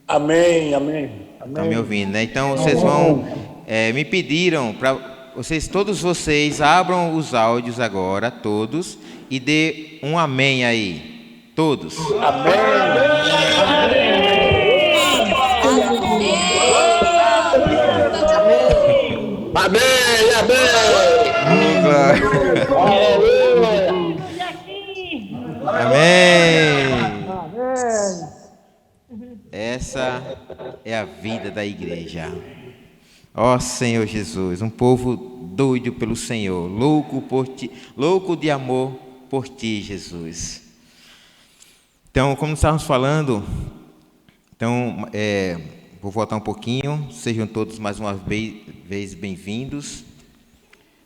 Amém, amém, Estão me amém. ouvindo, né? Então vocês vão me pediram para vocês, todos vocês, abram os áudios agora, todos, e dê um amém aí, todos. Amém. Amém, Oh, amém. glória. Aleluia. Amém. Amém. Essa é a vida da igreja. Ó Senhor Jesus, um povo doido pelo Senhor, louco por ti, louco de amor por ti, Jesus. Então, como estávamos falando, então, vou voltar um pouquinho. Sejam todos mais uma vez bem-vindos.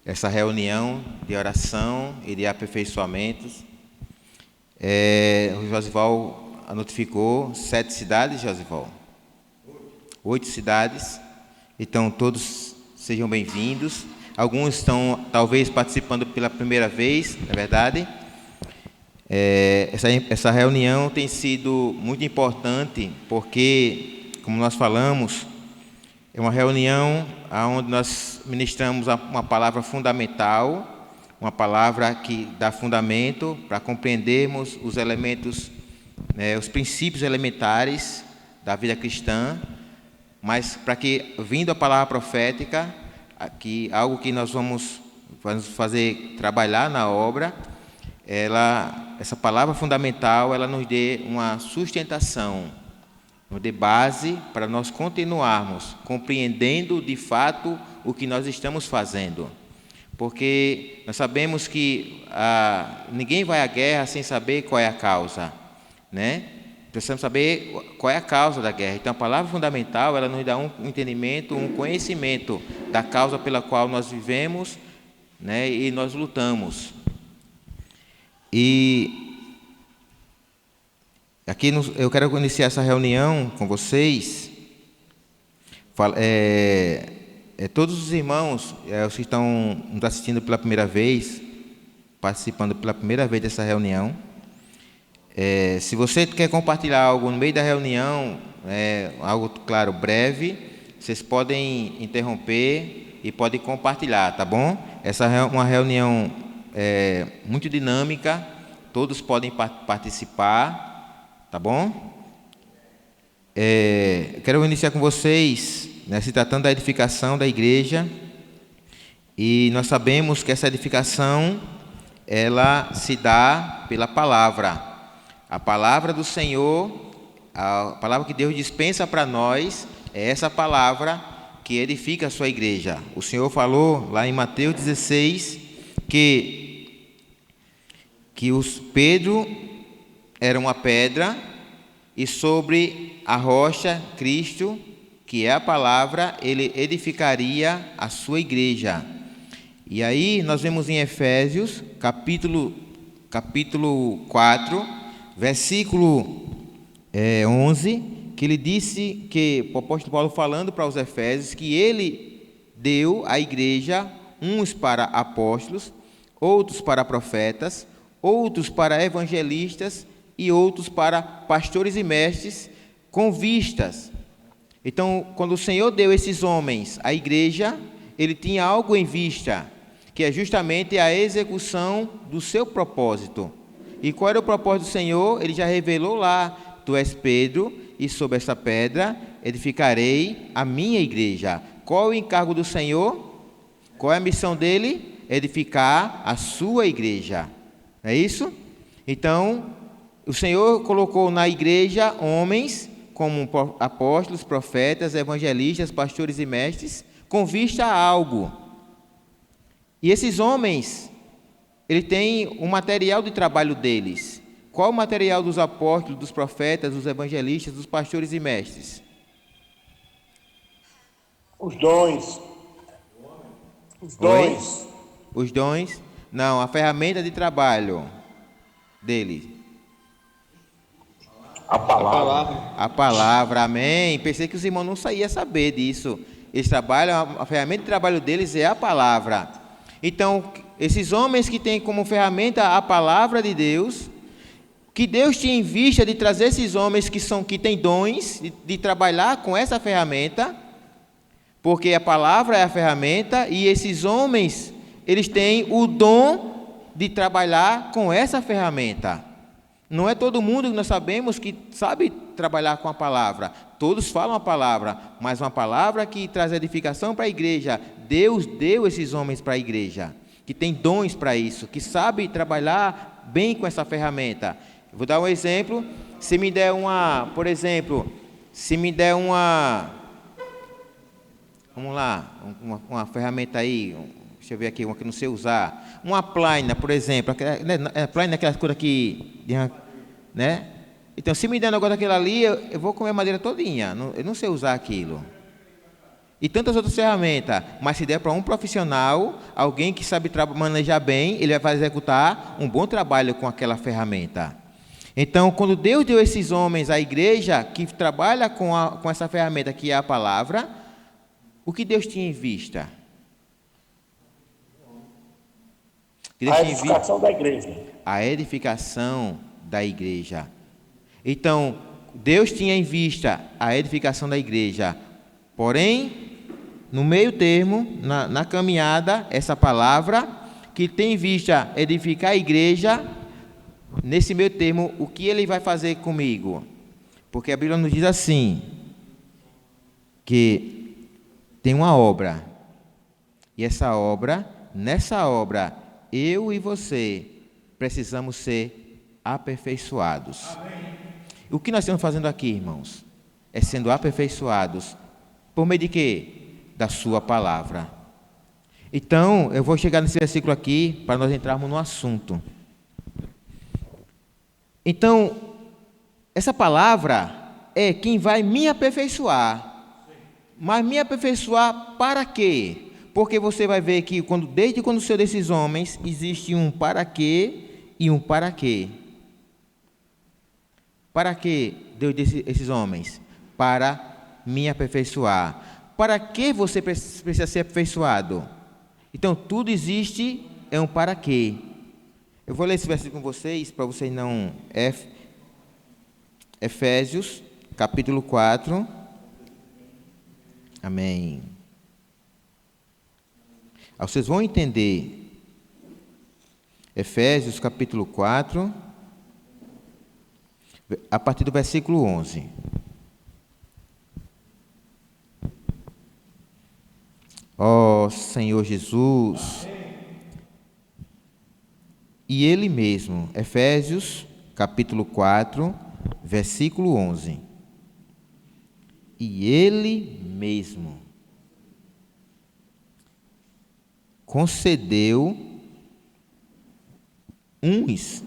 Essa reunião de oração e de aperfeiçoamentos. O Josival notificou 7 cidades, Josival. 8 cidades. Então, todos sejam bem-vindos. Alguns estão, talvez, participando pela primeira vez, não é verdade? Essa reunião tem sido muito importante, porque, como nós falamos, é uma reunião onde nós ministramos uma palavra fundamental, uma palavra que dá fundamento para compreendermos os elementos, os princípios elementares da vida cristã, mas para que, vindo a palavra profética, algo que nós vamos fazer trabalhar na obra, essa palavra fundamental, ela nos dê uma sustentação, nos dê base para nós continuarmos compreendendo de fato o que nós estamos fazendo. Porque nós sabemos que ninguém vai à guerra sem saber qual é a causa, né? Precisamos saber qual é a causa da guerra. Então, a palavra fundamental, ela nos dá um entendimento, um conhecimento da causa pela qual nós vivemos, né, e nós lutamos. E aqui eu quero iniciar essa reunião com vocês. Todos os irmãos, os que estão nos assistindo pela primeira vez, participando pela primeira vez dessa reunião, se você quer compartilhar algo no meio da reunião, algo, claro, breve, vocês podem interromper e podem compartilhar, tá bom? Essa é uma reunião muito dinâmica, todos podem participar, tá bom? Quero iniciar com vocês, se tratando da edificação da igreja, e nós sabemos que essa edificação, ela se dá pela palavra. A palavra do Senhor, a palavra que Deus dispensa para nós, é essa palavra que edifica a sua igreja. O Senhor falou lá em Mateus 16 que os Pedro era uma pedra e sobre a rocha, Cristo, que é a palavra, ele edificaria a sua igreja. E aí nós vemos em Efésios, capítulo 4, versículo 11, que ele disse que, o apóstolo Paulo falando para os Efésios, que ele deu à igreja uns para apóstolos, outros para profetas, outros para evangelistas e outros para pastores e mestres, com vistas. Então, quando o Senhor deu esses homens à igreja, ele tinha algo em vista, que é justamente a execução do seu propósito. E qual era o propósito do Senhor? Ele já revelou lá: tu és Pedro, e sobre essa pedra edificarei a minha igreja. Qual é o encargo do Senhor? Qual é a missão dele? Edificar a sua igreja. Não é isso? Então, o Senhor colocou na igreja homens como apóstolos, profetas, evangelistas, pastores e mestres, com vista a algo. E esses homens, ele tem um material de trabalho deles. Qual o material dos apóstolos, dos profetas, dos evangelistas, dos pastores e mestres? Os dons. Os dons. Oi? Os dons? Não, a ferramenta de trabalho deles. A palavra. A palavra, amém. Pensei que os irmãos não iam saber disso. Eles trabalham, a ferramenta de trabalho deles é a palavra. Então, esses homens que têm como ferramenta a palavra de Deus, que Deus tinha em vista de trazer esses homens que têm dons, de trabalhar com essa ferramenta, porque a palavra é a ferramenta, e esses homens, eles têm o dom de trabalhar com essa ferramenta. Não é todo mundo que nós sabemos que sabe trabalhar com a palavra. Todos falam a palavra, mas uma palavra que traz edificação para a igreja. Deus deu esses homens para a igreja, que tem dons para isso, que sabe trabalhar bem com essa ferramenta. Vou dar um exemplo. Se me der uma, por exemplo, vamos lá, uma ferramenta aí, deixa eu ver aqui, uma que não sei usar. Uma plana, por exemplo. Plana é aquela coisa que, né? Então, se me der um negócio daquilo ali, eu vou comer a madeira todinha. Eu não sei usar aquilo. E tantas outras ferramentas. Mas se der para um profissional, alguém que sabe manejar bem, ele vai executar um bom trabalho com aquela ferramenta. Então, quando Deus deu esses homens à igreja, que trabalha com essa ferramenta que é a palavra, o que Deus tinha em vista? A edificação da igreja. A edificação da igreja. Então, Deus tinha em vista a edificação da igreja. Porém, no meio termo, na caminhada, essa palavra, que tem em vista edificar a igreja, nesse meio termo, o que ele vai fazer comigo? Porque a Bíblia nos diz assim, que tem uma obra, e nessa obra, eu e você precisamos ser aperfeiçoados. Amém. O que nós estamos fazendo aqui, irmãos? É sendo aperfeiçoados. Por meio de quê? Da sua palavra. Então, eu vou chegar nesse versículo aqui, para nós entrarmos no assunto. Então, essa palavra é quem vai me aperfeiçoar. Mas me aperfeiçoar para quê? Porque você vai ver que desde quando o Senhor desses homens, existe um para quê e um para quê. Para que Deus disse esses homens? Para me aperfeiçoar. Para que você precisa ser aperfeiçoado? Então, tudo existe, é um para quê. Eu vou ler esse versículo com vocês, para vocês não... Efésios, capítulo 4. Amém. Vocês vão entender. Efésios, capítulo 4, a partir do versículo 11. Ó Senhor Jesus. Amém. E Ele mesmo, Efésios, capítulo 4, versículo 11. E Ele mesmo concedeu uns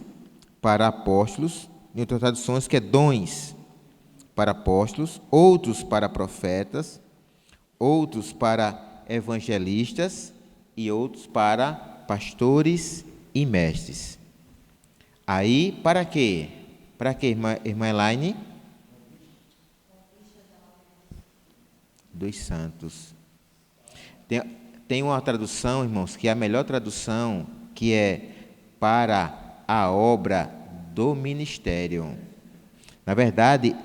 para apóstolos, em outras traduções, que é dons para apóstolos, outros para profetas, outros para evangelistas e outros para pastores e mestres. Aí, para quê? Para quê, irmã Elaine? Dos santos. Tem uma tradução, irmãos, que é a melhor tradução, que é para a obra do ministério. Na verdade,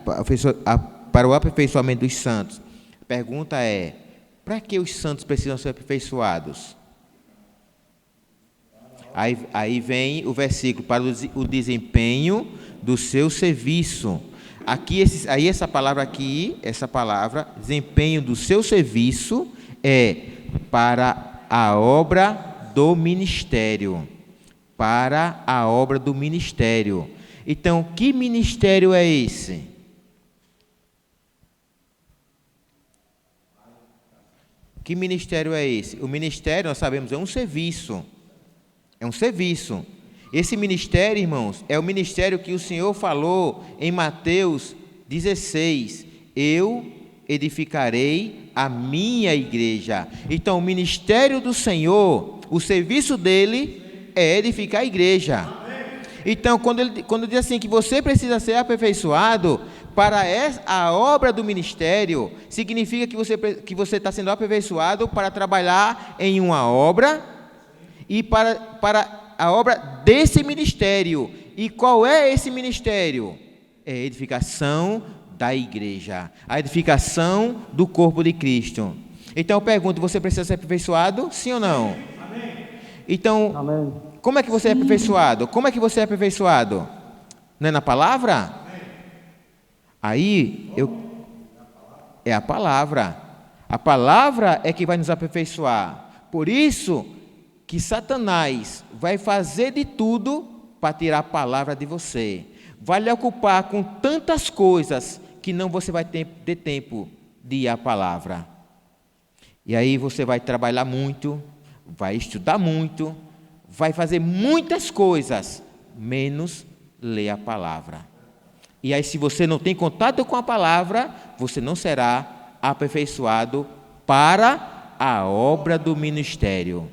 para o aperfeiçoamento dos santos, a pergunta é, para que os santos precisam ser aperfeiçoados? Aí vem o versículo, para o desempenho do seu serviço. Essa palavra, desempenho do seu serviço, é para a obra do ministério. Para a obra do ministério. Então, que ministério é esse? Que ministério é esse? O ministério, nós sabemos, é um serviço. É um serviço. Esse ministério, irmãos, é o ministério que o Senhor falou em Mateus 16. Eu edificarei a minha igreja. Então, o ministério do Senhor, o serviço dele é edificar a igreja. Então, quando diz assim que você precisa ser aperfeiçoado para a obra do ministério, significa que você está sendo aperfeiçoado para trabalhar em uma obra e para a obra desse ministério. E qual é esse ministério? É a edificação da igreja, a edificação do corpo de Cristo. Então eu pergunto, você precisa ser aperfeiçoado? Sim ou não? Amém. Então, amém. Como é que você é aperfeiçoado? Como é que você é aperfeiçoado? Não é na palavra? Aí, é a palavra. A palavra é que vai nos aperfeiçoar. Por isso que Satanás vai fazer de tudo para tirar a palavra de você. Vai lhe ocupar com tantas coisas que não você vai ter tempo de ir à palavra. E aí você vai trabalhar muito, vai estudar muito, vai fazer muitas coisas, menos ler a palavra. E aí, se você não tem contato com a palavra, você não será aperfeiçoado para a obra do ministério.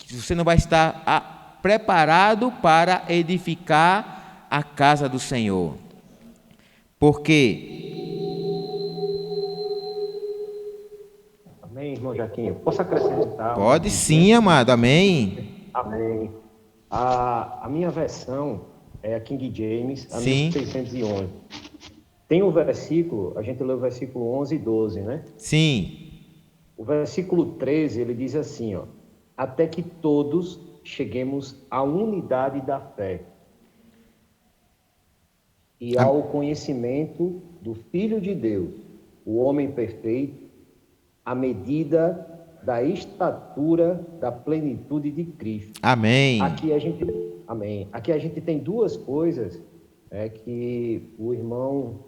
Você não vai estar preparado para edificar a casa do Senhor. Por quê? Amém, irmão Jaquinho. Posso acrescentar? Pode sim, amado. Amém. Amém. A minha versão é a King James, a 1611. Tem um versículo, a gente lê o versículo 11 e 12, né? Sim. O versículo 13, ele diz assim, ó: até que todos cheguemos à unidade da fé e ao conhecimento do Filho de Deus, o homem perfeito, à medida da estatura da plenitude de Cristo. Amém. Amém. Aqui a gente tem duas coisas que o irmão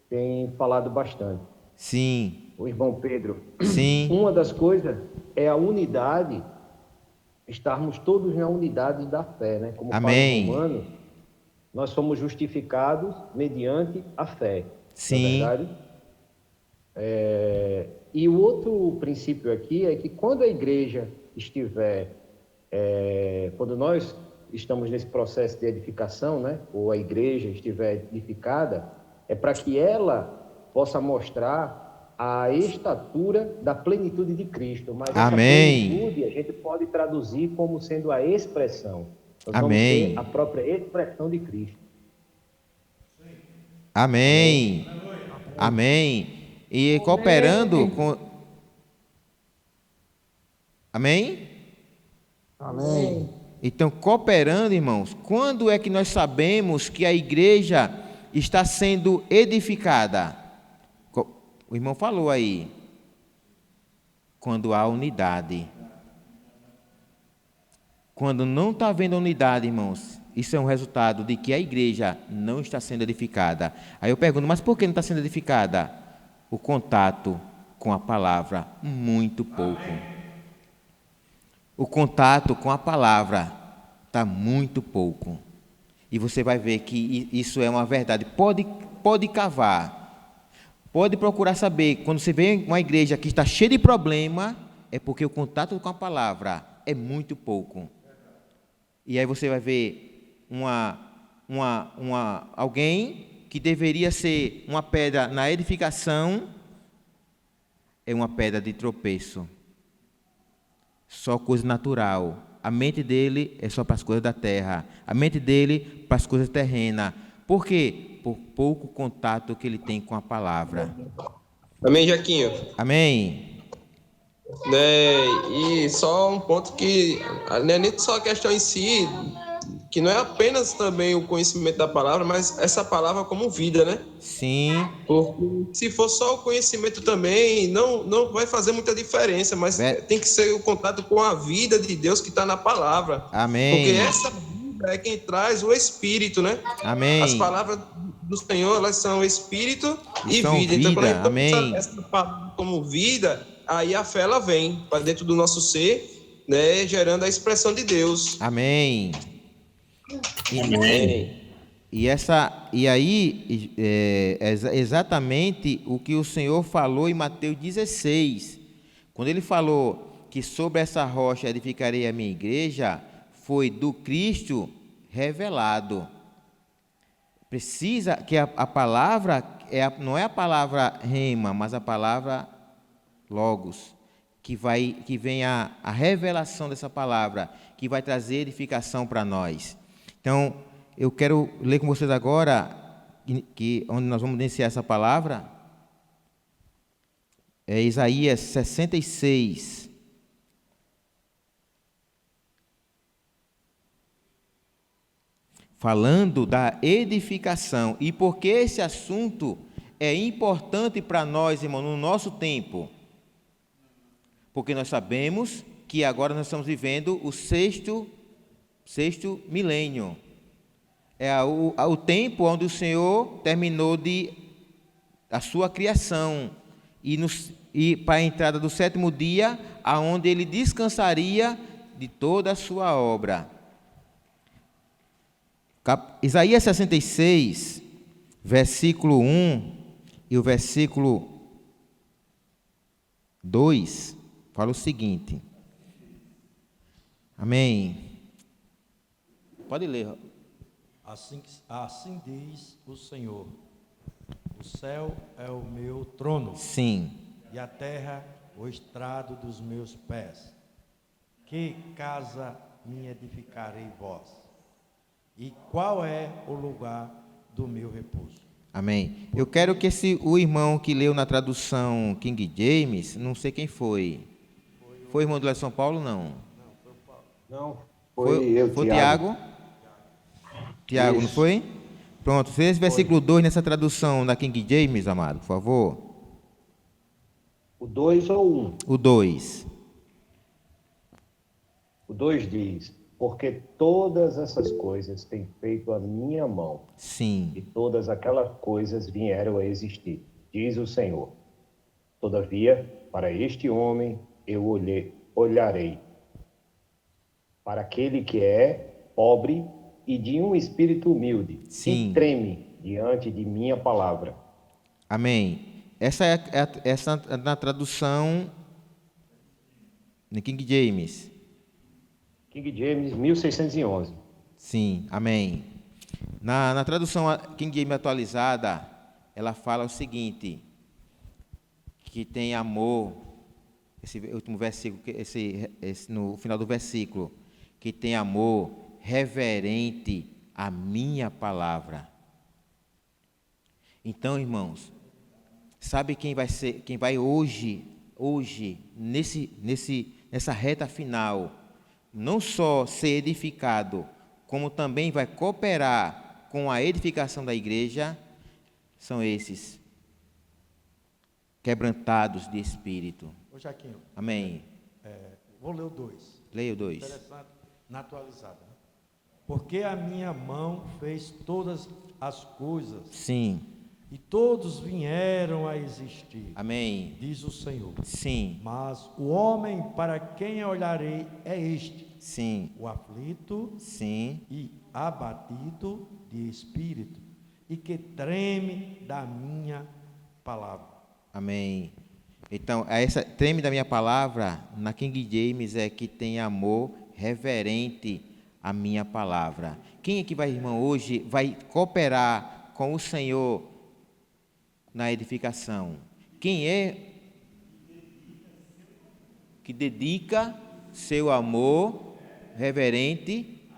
tem falado bastante. Sim. O irmão Pedro. Sim. Uma das coisas é a unidade, estarmos todos na unidade da fé, né? Como Amém. fala o Romano, nós somos justificados mediante a fé. Sim. Não é verdade? E o outro princípio aqui é que quando a igreja estiver, quando nós estamos nesse processo de edificação, né, ou a igreja estiver edificada, é para que ela possa mostrar a estatura da plenitude de Cristo. Mas Amém. Essa plenitude a gente pode traduzir como sendo a expressão. Nós Amém. vamos ter a própria expressão de Cristo. Amém. Amém. E cooperando com... Amém? Amém. Então, cooperando, irmãos, quando é que nós sabemos que a igreja está sendo edificada? O irmão falou aí. Quando há unidade. Quando não está havendo unidade, irmãos, isso é um resultado de que a igreja não está sendo edificada. Aí eu pergunto, mas por que não está sendo edificada? O contato com a palavra, muito pouco. O contato com a palavra está muito pouco. E você vai ver que isso é uma verdade. Pode cavar, pode procurar saber. Quando você vê uma igreja que está cheia de problema, é porque o contato com a palavra é muito pouco. E aí você vai ver alguém que deveria ser uma pedra na edificação, é uma pedra de tropeço. Só coisa natural. A mente dele é só para as coisas da terra. A mente dele para as coisas terrenas. Por quê? Por pouco contato que ele tem com a palavra. Amém, Jaquinho? Amém. E só um ponto que não é nem só a questão em si, que não é apenas também o conhecimento da palavra, mas essa palavra como vida, né? Sim. Porque se for só o conhecimento também, não vai fazer muita diferença, mas tem que ser o contato com a vida de Deus que está na palavra. Amém. Porque essa vida é quem traz o Espírito, né? Amém. As palavras do Senhor, elas são Espírito e são vida. Então, para Amém. essa palavra como vida, aí a fé ela vem para dentro do nosso ser, né? Gerando a expressão de Deus. Amém. Amém. E aí é exatamente o que o Senhor falou em Mateus 16. Quando ele falou que sobre essa rocha edificarei a minha igreja, foi do Cristo revelado. Precisa que a palavra, não é a palavra rema, mas a palavra logos, que vem a revelação dessa palavra, que vai trazer edificação para nós. Então, eu quero ler com vocês agora, onde nós vamos iniciar essa palavra, é Isaías 66. Falando da edificação. E por que esse assunto é importante para nós, irmão, no nosso tempo? Porque nós sabemos que agora nós estamos vivendo o sexto milênio. É o tempo onde o Senhor terminou a sua criação e para a entrada do sétimo dia, aonde ele descansaria de toda a sua obra. Isaías 66, versículo 1 e o versículo 2, fala o seguinte. Amém. Pode ler. Assim diz o Senhor: o céu é o meu trono. Sim. E a terra o estrado dos meus pés. Que casa me edificarei vós? E qual é o lugar do meu repouso? Amém. Eu quero que o irmão que leu na tradução King James, não sei quem foi. Foi o irmão do Léo São Paulo, não? Não, foi Tiago? Tiago, não foi? Pronto, fez versículo 2 nessa tradução da King James, amado, por favor. O 2 ou o 1? O 2. O 2 diz: porque todas essas coisas tem feito a minha mão. Sim. E todas aquelas coisas vieram a existir, diz o Senhor. Todavia, para este homem eu olharei. Para aquele que é pobre e de um espírito humilde, sim, que treme diante de minha palavra. Amém. Essa é na tradução de King James. King James, 1611. Sim, amém. Na tradução King James atualizada, ela fala o seguinte, que tem amor, esse último versículo, no final do versículo, que tem amor reverente à minha palavra. Então, irmãos, sabe quem vai hoje nessa reta final, não só ser edificado, como também vai cooperar com a edificação da igreja, são esses quebrantados de espírito. Ô Jaquinho. Amém. Vou ler o 2. Leia o 2. Interessante, na atualizada. Né? Porque a minha mão fez todas as coisas. Sim. E todos vieram a existir. Amém. Diz o Senhor. Sim. Mas o homem para quem eu olharei é este. Sim. O aflito. Sim. E abatido de espírito. E que treme da minha palavra. Amém. Então, essa treme da minha palavra, na King James, é que tem amor reverente à minha palavra. Quem é que vai, irmão, hoje vai cooperar com o Senhor na edificação? Quem é que dedica seu amor reverente?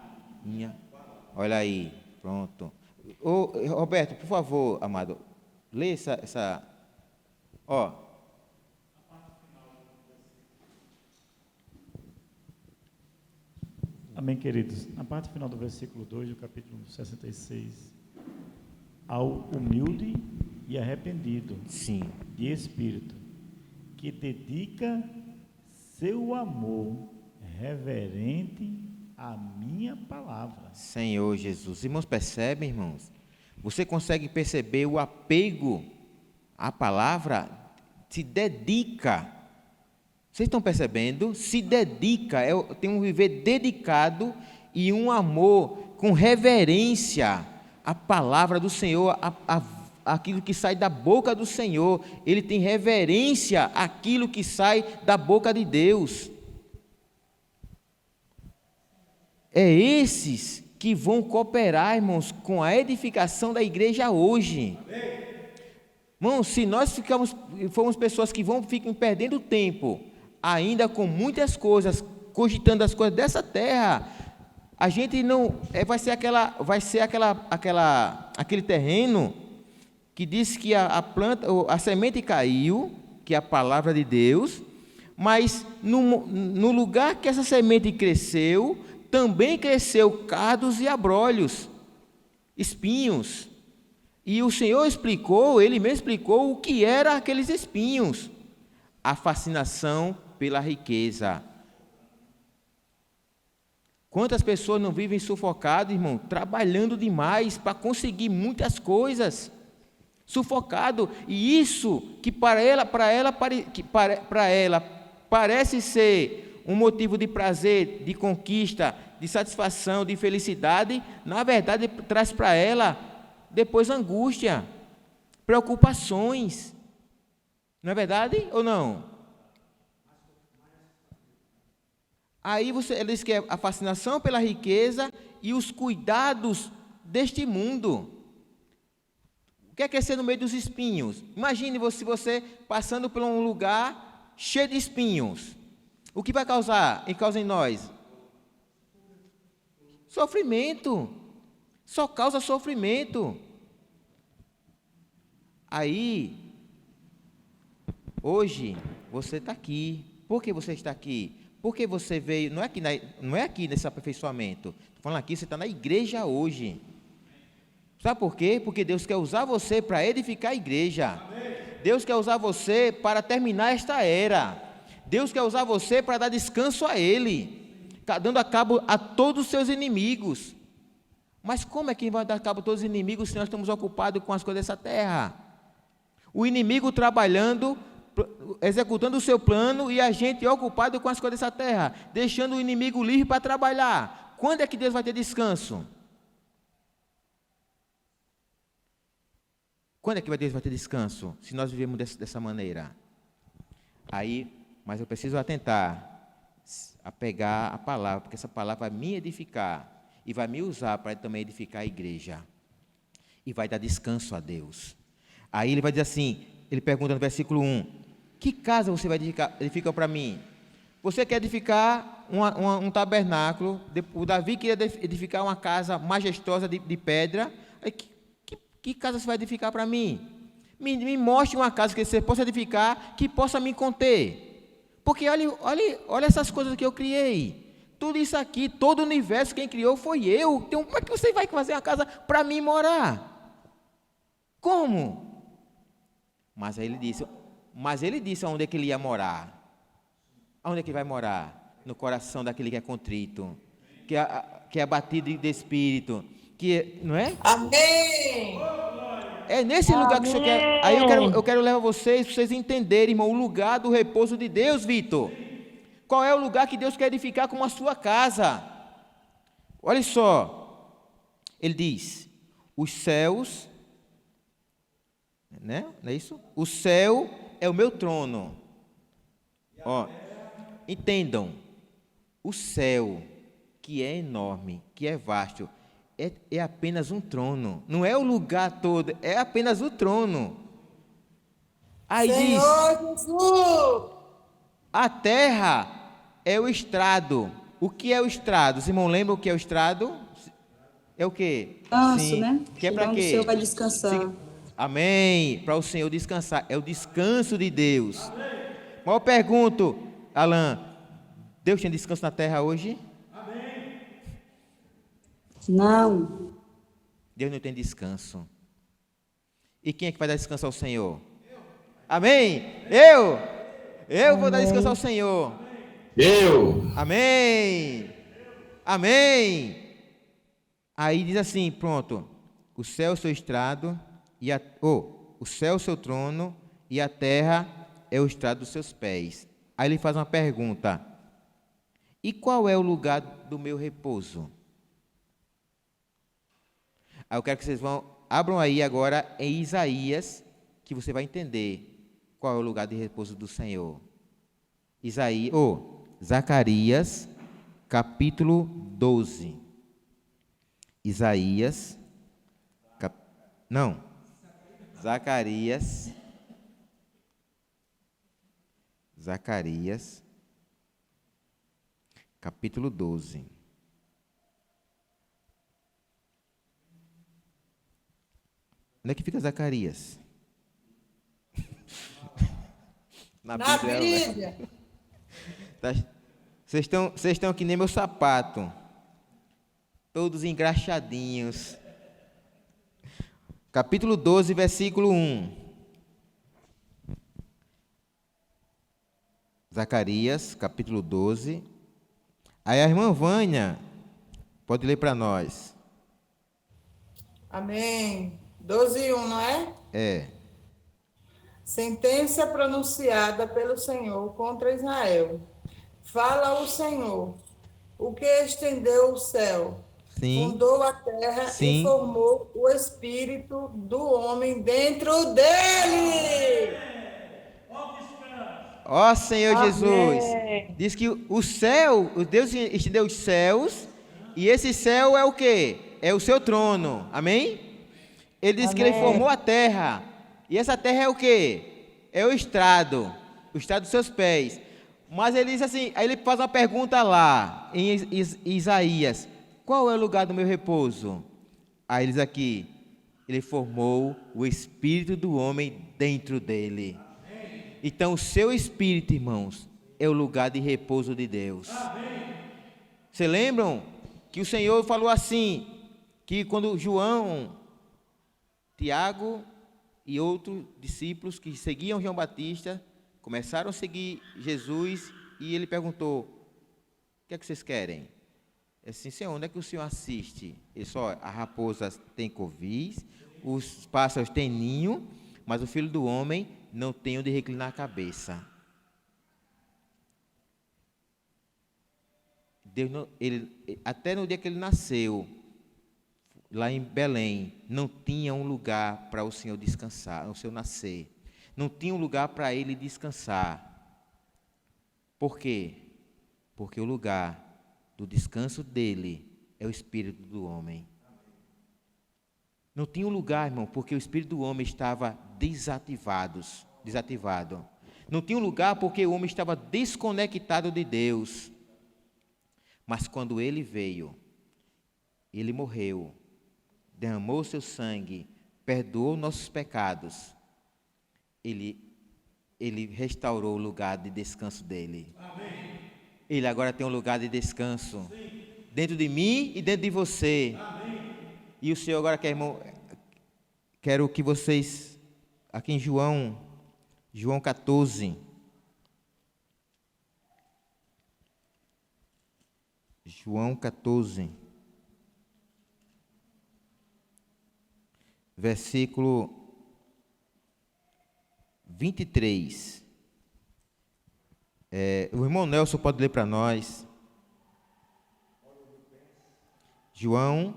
Olha aí, pronto. Ô, Roberto, por favor, amado, lê essa. Ó. Amém, queridos. Na parte final do versículo 2 do capítulo 66, ao humilde e arrependido, sim, de espírito, que dedica seu amor reverente à minha palavra. Senhor Jesus. Irmãos, percebem, irmãos? Você consegue perceber o apego à palavra? Se dedica. Vocês estão percebendo? Se dedica, tem um viver dedicado e um amor com reverência à palavra do Senhor, aquilo que sai da boca do Senhor. Ele tem reverência àquilo que sai da boca de Deus. É esses que vão cooperar, irmãos, com a edificação da igreja hoje. Irmãos, se nós formos pessoas que ficam perdendo tempo, ainda com muitas coisas, cogitando as coisas dessa terra, A gente não vai ser aquele terreno que diz que a planta, a semente caiu, que é a palavra de Deus, mas no lugar que essa semente cresceu, também cresceu cardos e abrolhos, espinhos. E o Senhor explicou, Ele mesmo explicou o que eram aqueles espinhos. A fascinação pela riqueza. Quantas pessoas não vivem sufocadas, irmão, trabalhando demais para conseguir muitas coisas, sufocado, e isso que para ela parece ser um motivo de prazer, de conquista, de satisfação, de felicidade, na verdade traz para ela depois angústia, preocupações. Não é verdade ou não? Aí ele diz que é a fascinação pela riqueza e os cuidados deste mundo. O que é crescer no meio dos espinhos? Imagine você passando por um lugar cheio de espinhos. O que vai causar em nós? Sofrimento. Só causa sofrimento. Aí, hoje, você está aqui. Por que você está aqui? Porque você veio, não é aqui nesse aperfeiçoamento. Estou falando aqui, você está na igreja hoje. Sabe por quê? Porque Deus quer usar você para edificar a igreja. Deus quer usar você para terminar esta era. Deus quer usar você para dar descanso a Ele, dando a cabo a todos os seus inimigos. Mas como é que vai dar cabo a todos os inimigos se nós estamos ocupados com as coisas dessa terra? O inimigo trabalhando, executando o seu plano, e a gente ocupado com as coisas dessa terra, deixando o inimigo livre para trabalhar. Quando é que Deus vai ter descanso? Quando é que Deus vai ter descanso? Se nós vivemos dessa maneira. Mas eu preciso atentar a pegar a palavra, porque essa palavra vai me edificar e vai me usar para também edificar a igreja. E vai dar descanso a Deus. Aí ele vai dizer assim, ele pergunta no versículo 1, que casa você vai edificar para mim? Você quer edificar um tabernáculo, o Davi queria edificar uma casa majestosa de pedra, que casa você vai edificar para mim? Me mostre uma casa que você possa edificar, que possa me conter. Porque olha essas coisas que eu criei. Tudo isso aqui, todo o universo, quem criou foi eu. Então, como é que você vai fazer uma casa para mim morar? Como? Mas ele disse aonde é que ele ia morar. Aonde é que vai morar? No coração daquele que é contrito, que é abatido de espírito, não é? Amém! É nesse lugar que o Senhor quer. Aí eu quero levar vocês, para vocês entenderem, irmão, o lugar do repouso de Deus, Vitor. Qual é o lugar que Deus quer edificar como a sua casa? Olha só, ele diz, os céus, né? Não é isso? O céu é o meu trono. Ó, entendam, o céu, que é enorme, que é vasto, é apenas um trono, não é o lugar todo, é apenas o trono. Aí Senhor diz, Jesus! a terra é o estrado. O que é o estrado? Os irmãos lembram o que é o estrado? É o quê? Descanso, né? Que é para quê? O Senhor vai descansar. Amém. Para o Senhor descansar. É o descanso de Deus. Mas eu pergunto, Alan, Deus tem descanso na terra hoje? Não. Deus não tem descanso. E quem é que vai dar descanso ao Senhor? Amém? Eu vou dar descanso ao Senhor. Amém. Amém. Aí diz assim, pronto. O céu é o seu estrado, o céu é o seu trono, e a terra é o estrado dos seus pés. Aí ele faz uma pergunta. E qual é o lugar do meu repouso? Aí eu quero que vocês abram aí agora em Isaías, que você vai entender qual é o lugar de repouso do Senhor. Zacarias, capítulo 12. Zacarias, capítulo 12. Onde é que fica Zacarias? Na Bíblia. Bíblia. Tá- Vocês estão que nem meu sapato. Todos engraxadinhos. Capítulo 12, versículo 1. Zacarias, capítulo 12. Aí a irmã Vânia pode ler para nós. Amém. 12:1, não é? É. Sentença pronunciada pelo Senhor contra Israel. Fala o Senhor, o que estendeu o céu, Sim. fundou a terra Sim. e formou o espírito do homem dentro dele. Ó Senhor Amém. Jesus. Diz que o céu, o Deus estendeu os céus, e esse céu é o quê? É o seu trono. Amém? Ele diz que ele formou a terra. E essa terra é o quê? É o estrado dos seus pés. Mas ele diz assim, aí ele faz uma pergunta lá, em Isaías: qual é o lugar do meu repouso? Aí ele diz aqui: ele formou o espírito do homem dentro dele. Então o seu espírito, irmãos, é o lugar de repouso de Deus. Vocês lembram que o Senhor falou assim, que quando João, Tiago e outros discípulos que seguiam João Batista começaram a seguir Jesus, e ele perguntou: o que é que vocês querem? É assim: Senhor, onde é que o Senhor assiste? Ele só: a raposa tem covis, os pássaros têm ninho, mas o filho do homem não tem onde reclinar a cabeça. Deus não, até no dia que ele nasceu, lá em Belém, não tinha um lugar para o Senhor descansar, o Senhor nascer. Não tinha um lugar para ele descansar. Por quê? Porque o lugar do descanso dele é o espírito do homem. Não tinha um lugar, irmão, porque o espírito do homem estava desativado. Não tinha um lugar porque o homem estava desconectado de Deus. Mas quando ele veio, ele morreu, derramou seu sangue, perdoou nossos pecados, ele restaurou o lugar de descanso dele. Amém. Ele agora tem um lugar de descanso. Sim. Dentro de mim e dentro de você. Amém. E o Senhor agora quer, irmão, quero que vocês, aqui em João 14. João 14. Versículo 23. O irmão Nelson pode ler para nós. João,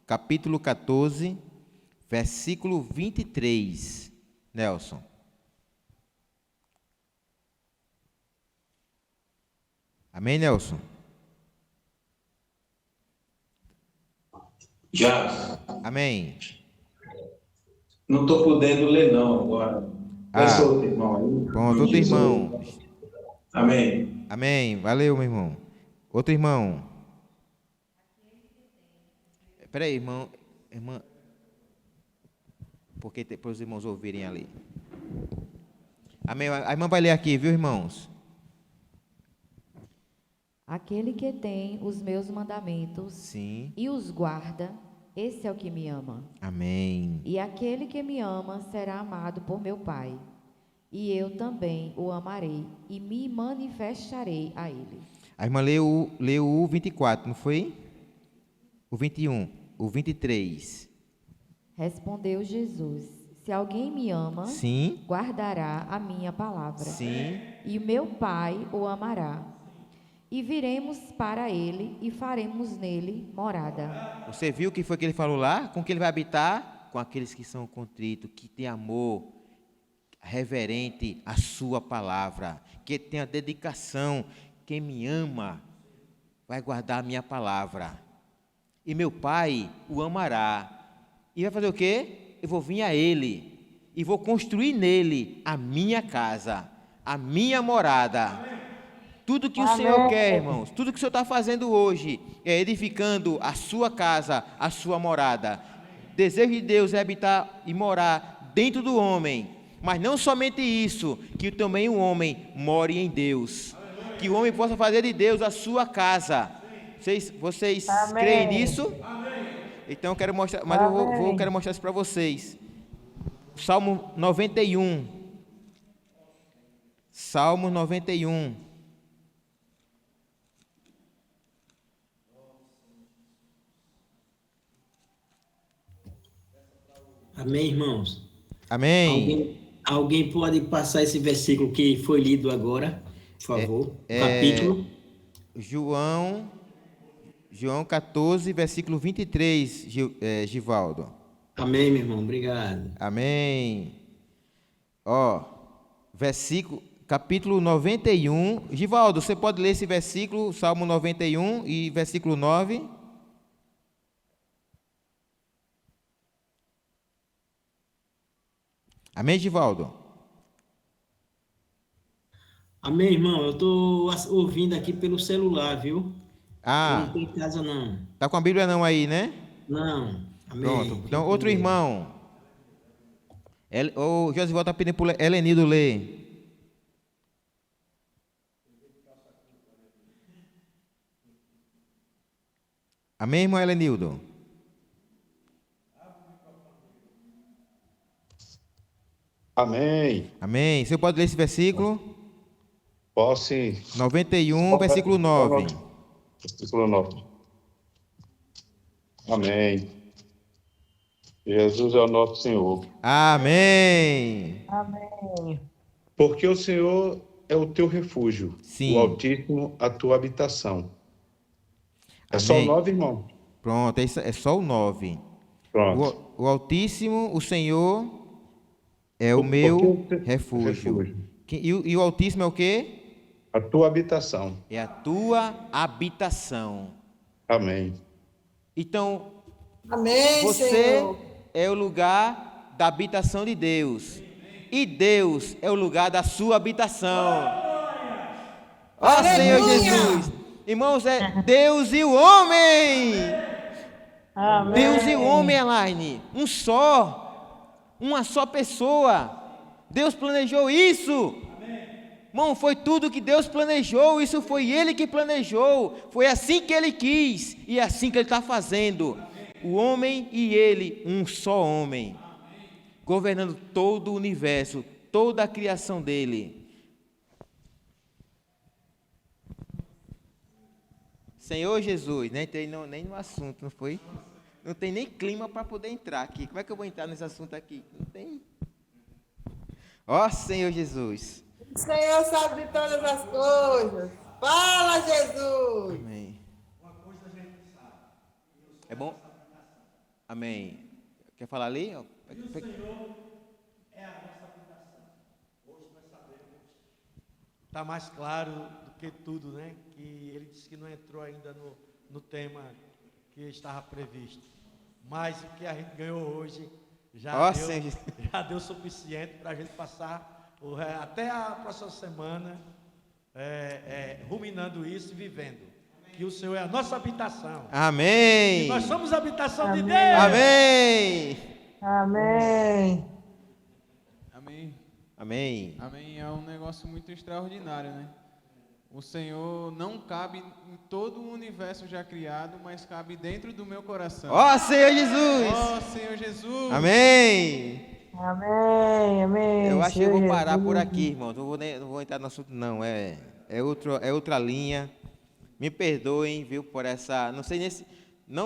capítulo 14, versículo 23. Nelson. Amém, Nelson? Já. Amém. Não estou podendo ler, não, agora. Vai outro irmão aí. Pronto, outro irmão. Amém. Amém. Valeu, meu irmão. Outro irmão. Espera aí, irmã. Porque para os irmãos ouvirem ali. Amém. A irmã vai ler aqui, viu, irmãos? Aquele que tem os meus mandamentos, sim, e os guarda, esse é o que me ama. Amém. E aquele que me ama será amado por meu Pai. E eu também o amarei e me manifestarei a ele. A irmã leu o 24, não foi? O 21, o 23. Respondeu Jesus: se alguém me ama, sim, guardará a minha palavra. Sim. E o meu Pai o amará. E viremos para ele e faremos nele morada. Você viu o que foi que ele falou lá? Com que ele vai habitar? Com aqueles que são contritos, que têm amor reverente à sua palavra, que tem a dedicação. Quem me ama vai guardar a minha palavra. E meu Pai o amará. E vai fazer o quê? Eu vou vir a ele e vou construir nele a minha casa, a minha morada. Tudo que o Senhor quer, irmãos, tudo que o Senhor está fazendo hoje é edificando a sua casa, a sua morada. desejo de Deus é habitar e morar dentro do homem. Mas não somente isso, que também o homem more em Deus. Que o homem possa fazer de Deus a sua casa. Vocês creem nisso? Então eu quero mostrar, mas eu quero mostrar isso para vocês. Salmo 91. Salmo 91. Amém, irmãos? Amém. Alguém pode passar esse versículo que foi lido agora, por favor? Capítulo. João 14, versículo 23, Givaldo. Amém, meu irmão, obrigado. Amém. Capítulo 91. Givaldo, você pode ler esse versículo, Salmo 91 e versículo 9? Amém, Givaldo? Amém, irmão. Eu estou ouvindo aqui pelo celular, viu? Ah. Eu não estou em casa, não. Tá com a Bíblia não aí, né? Não. Amém. Pronto. Então, outro irmão. O Josival está pedindo para o Helenildo ler. Amém, irmão Helenildo? Amém. Amém. Você pode ler esse versículo? Posso. 91, versículo 9. Versículo 9. Amém. Jesus é o nosso Senhor. Amém. Amém. Porque o Senhor é o teu refúgio. Sim. O Altíssimo a tua habitação. É Amém. só o 9, irmão? Pronto, é só o 9. Pronto. O Altíssimo, o Senhor, é o meu refúgio. E o Altíssimo é o quê? A tua habitação. É a tua habitação. Amém. Então, amém, você Senhor. É o lugar da habitação de Deus. E Deus é o lugar da sua habitação. Ó Senhor Jesus. Irmãos, é Deus e o homem. Amém. Deus e o homem, Elaine. Um só. Uma só pessoa. Deus planejou isso. Irmão, foi tudo que Deus planejou. Isso foi Ele que planejou. Foi assim que Ele quis. E é assim que Ele está fazendo. O homem e Ele, um só homem. Governando todo o universo, toda a criação dele. Senhor Jesus, nem entrei nem no assunto, não foi? Não tem nem clima para poder entrar aqui. Como é que eu vou entrar nesse assunto aqui? Não tem. Ó Senhor Jesus. O Senhor sabe de todas as coisas. Fala, Jesus. Amém. É bom? Amém. Quer falar ali? E o Senhor é a nossa habitação. Hoje nós sabemos. Está mais claro do que tudo, né? Que ele disse que não entrou ainda no tema que estava previsto. Mas o que a gente ganhou hoje já deu suficiente para a gente passar até a próxima semana ruminando isso e vivendo. Que o Senhor é a nossa habitação. Amém. E nós somos a habitação de Deus. Amém. Amém. Amém. Amém. Amém. É um negócio muito extraordinário, né? O Senhor não cabe em todo o universo já criado, mas cabe dentro do meu coração. Ó Senhor Jesus. Ó Senhor Jesus. Amém. Amém. Amém. Eu acho que eu vou parar por aqui, irmão. Não vou entrar no assunto, não. É outra linha. Me perdoem, viu, por essa... Não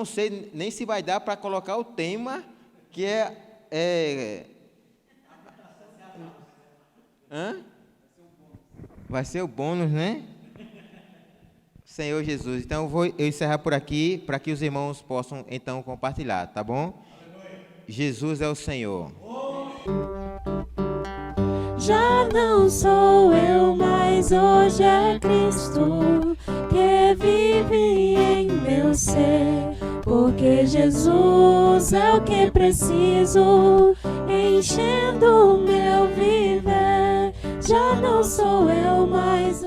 sei nem se vai dar para colocar o tema, que vai ser o bônus, né? Senhor Jesus. Então, eu encerrar por aqui, para que os irmãos possam, então, compartilhar, tá bom? Jesus é o Senhor. Já não sou eu, mas hoje é Cristo que vive em meu ser, porque Jesus é o que preciso, enchendo o meu viver. Já não sou eu, mas